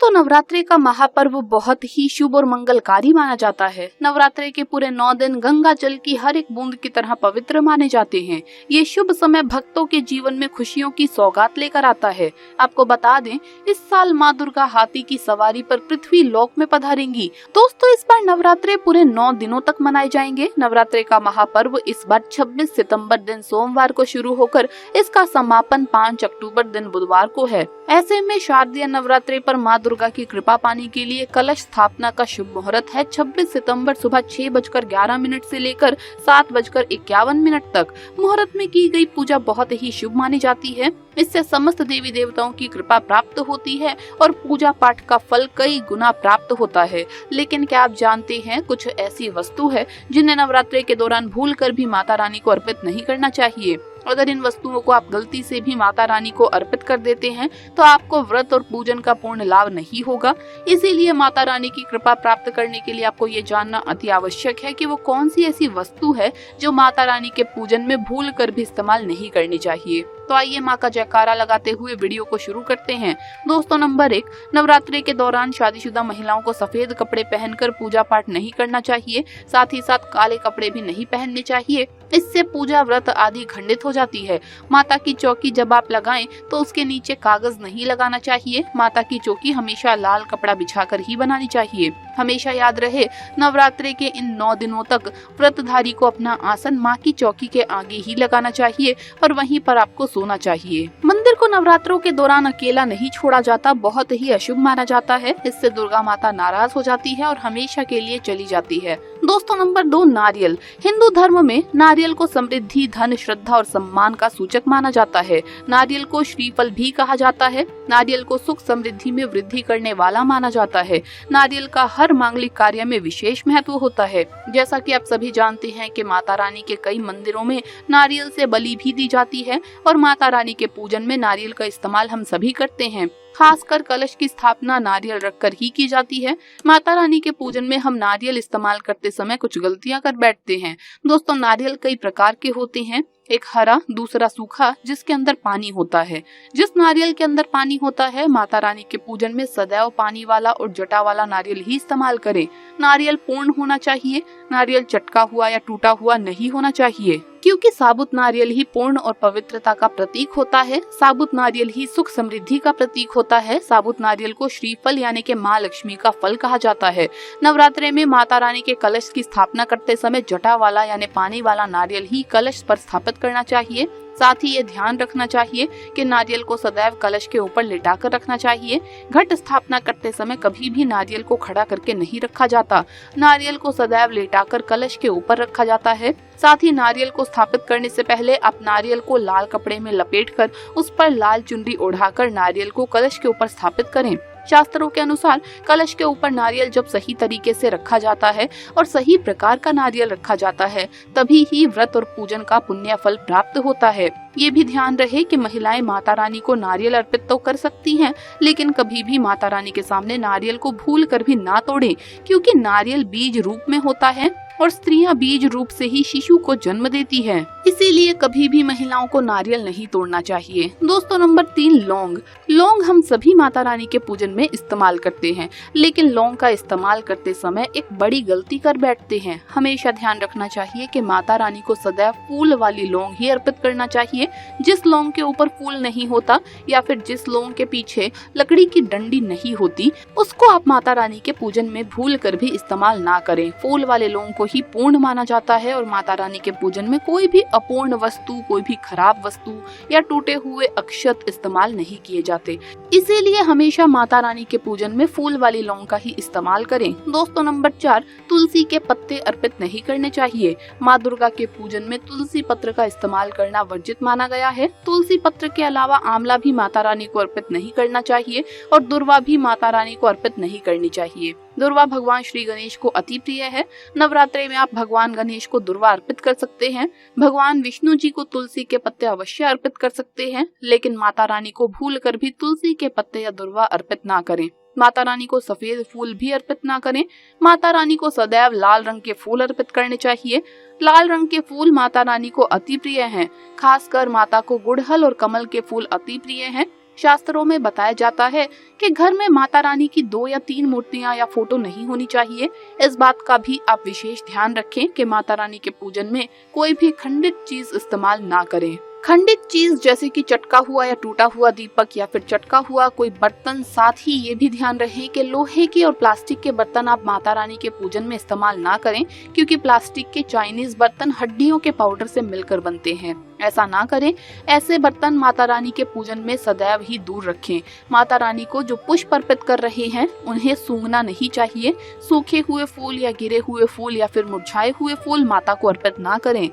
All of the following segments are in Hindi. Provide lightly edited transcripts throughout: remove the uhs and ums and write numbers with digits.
दोस्तों, नवरात्रि का महापर्व बहुत ही शुभ और मंगलकारी माना जाता है। नवरात्रि के पूरे 9 दिन गंगा जल की हर एक बूंद की तरह पवित्र माने जाते हैं। ये शुभ समय भक्तों के जीवन में खुशियों की सौगात लेकर आता है। आपको बता दें, इस साल माँ दुर्गा हाथी की सवारी पर पृथ्वी लोक में पधारेंगी। दोस्तों, इस बार नवरात्रि पूरे 9 दिनों तक मनाए जाएंगे। नवरात्रि का महापर्व इस बार 26 सितम्बर दिन सोमवार को शुरू होकर इसका समापन 5 अक्टूबर दिन बुधवार को है। ऐसे में शारदीय नवरात्रि पर माँ दुर्गा की कृपा पाने के लिए कलश स्थापना का शुभ मुहूर्त है 26 सितंबर सुबह 6:11 से लेकर 7:51 तक। मुहूर्त में की गई पूजा बहुत ही शुभ मानी जाती है। इससे समस्त देवी देवताओं की कृपा प्राप्त होती है और पूजा पाठ का फल कई गुना प्राप्त होता है। लेकिन क्या आप जानते हैं, कुछ ऐसी वस्तु है जिन्हें नवरात्रि के दौरान भूलकर भी माता रानी को अर्पित नहीं करना चाहिए। अगर इन वस्तुओं को आप गलती से भी माता रानी को अर्पित कर देते हैं तो आपको व्रत और पूजन का पूर्ण लाभ नहीं होगा। इसीलिए माता रानी की कृपा प्राप्त करने के लिए आपको ये जानना अति आवश्यक है कि वो कौन सी ऐसी वस्तु है जो माता रानी के पूजन में भूल कर भी इस्तेमाल नहीं करनी चाहिए। तो आइए माँ का जयकारा लगाते हुए वीडियो को शुरू करते हैं। दोस्तों, नंबर 1, नवरात्रि के दौरान शादीशुदा महिलाओं को सफेद कपड़े पहनकर पूजा पाठ नहीं करना चाहिए। साथ ही साथ काले कपड़े भी नहीं पहनने चाहिए। इससे पूजा व्रत आदि खंडित हो जाती है। माता की चौकी जब आप लगाएं तो उसके नीचे कागज नहीं लगाना चाहिए। माता की चौकी हमेशा लाल कपड़ा बिछाकर ही बनानी चाहिए। हमेशा याद रहे, नवरात्रि के इन 9 दिनों तक व्रतधारी को अपना आसन माँ की चौकी के आगे ही लगाना चाहिए और वहीं पर आपको सोना चाहिए। मंदिर को नवरात्रों के दौरान अकेला नहीं छोड़ा जाता, बहुत ही अशुभ माना जाता है। इससे दुर्गा माता नाराज हो जाती है और हमेशा के लिए चली जाती है। दोस्तों, नंबर 2, नारियल। हिंदू धर्म में नारियल को समृद्धि, धन, श्रद्धा और सम्मान का सूचक माना जाता है। नारियल को श्रीफल भी कहा जाता है। नारियल को सुख समृद्धि में वृद्धि करने वाला माना जाता है। नारियल का हर मांगलिक कार्य में विशेष महत्व होता है। जैसा कि आप सभी जानते हैं कि माता रानी के कई मंदिरों में नारियल से बलि भी दी जाती है और माता रानी के पूजन में नारियल का इस्तेमाल हम सभी करते हैं। खासकर कलश की स्थापना नारियल रखकर ही की जाती है। माता रानी के पूजन में हम नारियल इस्तेमाल करते समय कुछ गलतियां कर बैठते हैं। दोस्तों, नारियल कई प्रकार के होते हैं। एक हरा, दूसरा सूखा जिसके अंदर पानी होता है। जिस नारियल के अंदर पानी होता है, माता रानी के पूजन में सदैव पानी वाला और जटा वाला नारियल ही इस्तेमाल करें। नारियल पूर्ण होना चाहिए। नारियल चटका हुआ या टूटा हुआ नहीं होना चाहिए, क्योंकि साबुत नारियल ही पूर्ण और पवित्रता का प्रतीक होता है। साबुत नारियल ही सुख समृद्धि का प्रतीक होता है। साबुत नारियल को श्रीफल यानी कि माँ लक्ष्मी का फल कहा जाता है। नवरात्रि में माता रानी के कलश की स्थापना करते समय जटा वाला यानी पानी वाला नारियल ही कलश पर स्थापित करना चाहिए। साथ ही ये ध्यान रखना चाहिए कि नारियल को सदैव कलश के ऊपर लिटाकर रखना चाहिए। घट स्थापना करते समय कभी भी नारियल को खड़ा करके नहीं रखा जाता। नारियल को सदैव लिटाकर कलश के ऊपर रखा जाता है। साथ ही नारियल को स्थापित करने से पहले आप नारियल को लाल कपड़े में लपेटकर उस पर लाल चुनरी ओढ़ाकर नारियल को कलश के ऊपर स्थापित करें। शास्त्रों के अनुसार कलश के ऊपर नारियल जब सही तरीके से रखा जाता है और सही प्रकार का नारियल रखा जाता है, तभी ही व्रत और पूजन का पुण्य फल प्राप्त होता है। ये भी ध्यान रहे कि महिलाएं माता रानी को नारियल अर्पित तो कर सकती हैं, लेकिन कभी भी माता रानी के सामने नारियल को भूल कर भी ना तोड़ें, क्योंकि नारियल बीज रूप में होता है और स्त्रियां बीज रूप से ही शिशु को जन्म देती है। इसीलिए कभी भी महिलाओं को नारियल नहीं तोड़ना चाहिए। दोस्तों, नंबर 3, लौंग। लौंग हम सभी माता रानी के पूजन में इस्तेमाल करते हैं, लेकिन लौंग का इस्तेमाल करते समय एक बड़ी गलती कर बैठते हैं। हमेशा ध्यान रखना चाहिए कि माता रानी को सदैव फूल वाली लौंग ही अर्पित करना चाहिए। जिस लौंग के ऊपर फूल नहीं होता या फिर जिस लौंग के पीछे लकड़ी की डंडी नहीं होती, उसको आप माता रानी के पूजन में भूल कर भी इस्तेमाल ना करें। फूल वाले लौंग को ही पूर्ण माना जाता है और माता रानी के पूजन में कोई भी अपूर्ण वस्तु, कोई भी खराब वस्तु या टूटे हुए अक्षत इस्तेमाल नहीं किए जाते। इसीलिए हमेशा माता रानी के पूजन में फूल वाली लौंग का ही इस्तेमाल करें। दोस्तों, नंबर 4, तुलसी के पत्ते अर्पित नहीं करने चाहिए। माँ दुर्गा के पूजन में तुलसी पत्र का इस्तेमाल करना वर्जित माना गया है। तुलसी पत्र के अलावा आंवला भी माता रानी को अर्पित नहीं करना चाहिए और दुर्वा भी माता रानी को अर्पित नहीं करनी चाहिए। दुर्वा भगवान श्री गणेश को अति प्रिय है। नवरात्रि में आप भगवान गणेश को दुर्वा अर्पित कर सकते हैं। भगवान विष्णु जी को तुलसी के पत्ते अवश्य अर्पित कर सकते हैं, लेकिन माता रानी को भूल कर भी तुलसी के पत्ते या दुर्वा अर्पित ना करें। माता रानी को सफेद फूल भी अर्पित ना करें। माता रानी को सदैव लाल रंग के फूल अर्पित करने चाहिए। लाल रंग के फूल माता रानी को अति प्रिय हैं। खासकर माता को गुड़हल और कमल के फूल अति प्रिय हैं। शास्त्रों में बताया जाता है कि घर में माता रानी की 2 या 3 मूर्तियां या फोटो नहीं होनी चाहिए। इस बात का भी आप विशेष ध्यान रखें कि माता रानी के पूजन में कोई भी खंडित चीज इस्तेमाल ना करें। खंडित चीज जैसे कि चटका हुआ या टूटा हुआ दीपक या फिर चटका हुआ कोई बर्तन। साथ ही ये भी ध्यान रहे कि लोहे के और प्लास्टिक के बर्तन आप माता रानी के पूजन में इस्तेमाल ना करें, क्योंकि प्लास्टिक के चाइनीज बर्तन हड्डियों के पाउडर से मिलकर बनते हैं। ऐसा ना करें। ऐसे बर्तन माता रानी के पूजन में सदैव ही दूर रखें। माता रानी को जो पुष्प अर्पित कर रहे हैं उन्हें सूंघना नहीं चाहिए। सूखे हुए फूल या गिरे हुए फूल या फिर मुरझाए हुए फूल माता को अर्पित ना करें।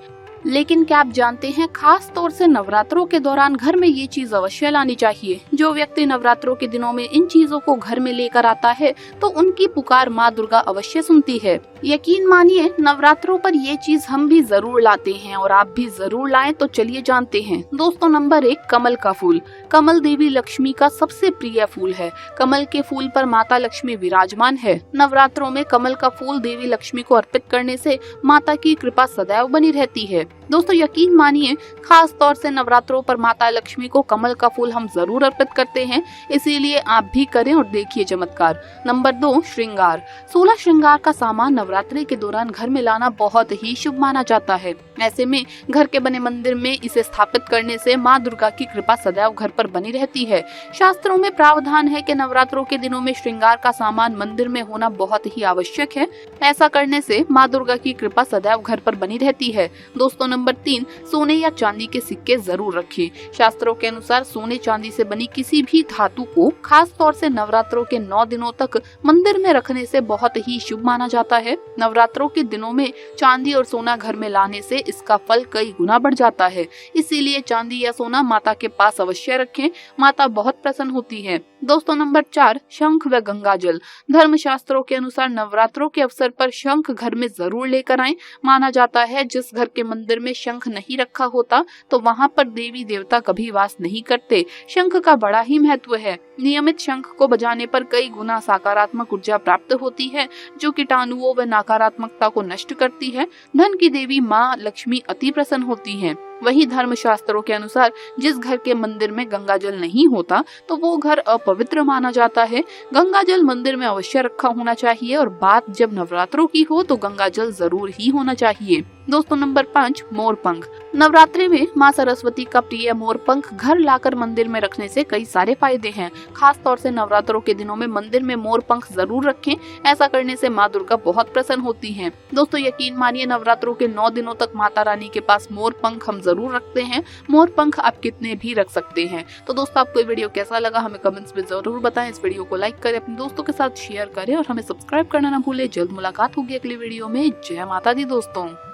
लेकिन क्या आप जानते हैं, खास तौर से नवरात्रों के दौरान घर में ये चीज अवश्य लानी चाहिए। जो व्यक्ति नवरात्रों के दिनों में इन चीजों को घर में लेकर आता है तो उनकी पुकार माँ दुर्गा अवश्य सुनती है। यकीन मानिए, नवरात्रों पर ये चीज हम भी जरूर लाते हैं और आप भी जरूर लाएं। तो चलिए जानते हैं। दोस्तों, नंबर 1, कमल का फूल। कमल देवी लक्ष्मी का सबसे प्रिय फूल है। कमल के फूल पर माता लक्ष्मी विराजमान है। नवरात्रों में कमल का फूल देवी लक्ष्मी को अर्पित करने से माता की कृपा सदैव बनी रहती है। दोस्तों, यकीन मानिए, खास तौर से नवरात्रों पर माता लक्ष्मी को कमल का फूल हम जरूर अर्पित करते हैं, इसीलिए आप भी करें और देखिए चमत्कार। नंबर 2, श्रृंगार। 16 श्रृंगार का सामान नवरात्रि के दौरान घर में लाना बहुत ही शुभ माना जाता है। ऐसे में घर के बने मंदिर में इसे स्थापित करने से माँ दुर्गा की कृपा सदैव घर पर बनी रहती है। शास्त्रों में प्रावधान है कि नवरात्रों के दिनों में श्रृंगार का सामान मंदिर में होना बहुत ही आवश्यक है। ऐसा करने से माँ दुर्गा की कृपा सदैव घर पर बनी रहती है। दोस्तों, नंबर 3, सोने या चांदी के सिक्के जरूर रखें। शास्त्रों के अनुसार सोने चांदी से बनी किसी भी धातु को खास तौर से नवरात्रों के 9 दिनों तक मंदिर में रखने से बहुत ही शुभ माना जाता है। नवरात्रों के दिनों में चांदी और सोना घर में लाने से इसका फल कई गुना बढ़ जाता है। इसीलिए चांदी या सोना माता के पास अवश्य रखें। माता बहुत प्रसन्न होती है। दोस्तों, नंबर 4, शंख व गंगा जल। धर्म शास्त्रों के अनुसार नवरात्रों के अवसर पर शंख घर में जरूर लेकर आएं। माना जाता है जिस घर के मंदिर में शंख नहीं रखा होता तो वहां पर देवी देवता कभी वास नहीं करते। शंख का बड़ा ही महत्व है। नियमित शंख को बजाने पर कई गुना सकारात्मक ऊर्जा प्राप्त होती है, जो कीटाणुओं व नकारात्मकता को नष्ट करती है। धन की देवी माँ लक्ष्मी अति प्रसन्न होती है। वही धर्म शास्त्रों के अनुसार जिस घर के मंदिर में गंगा जल नहीं होता तो वो घर अपवित्र माना जाता है। गंगा जल मंदिर में अवश्य रखा होना चाहिए और बात जब नवरात्रों की हो तो गंगा जल जरूर ही होना चाहिए। दोस्तों, नंबर 5, मोरपंख। नवरात्रि में माँ सरस्वती का प्रिय मोरपंख घर लाकर मंदिर में रखने से कई सारे फायदे हैं। खास तौर से नवरात्रों के दिनों में मंदिर में मोरपंख जरूर रखें। ऐसा करने से माँ दुर्गा बहुत प्रसन्न होती हैं। दोस्तों, यकीन मानिए, नवरात्रों के 9 दिनों तक माता रानी के पास मोरपंख हम जरूर रखते हैं। मोरपंख आप कितने भी रख सकते हैं। तो दोस्तों, आपको ये वीडियो कैसा लगा हमें कमेंट्स में जरूर बताएं। इस वीडियो को लाइक करें, अपने दोस्तों के साथ शेयर करें और हमें सब्सक्राइब करना ना भूलें। जल्द मुलाकात होगी अगली वीडियो में। जय माता दी दोस्तों।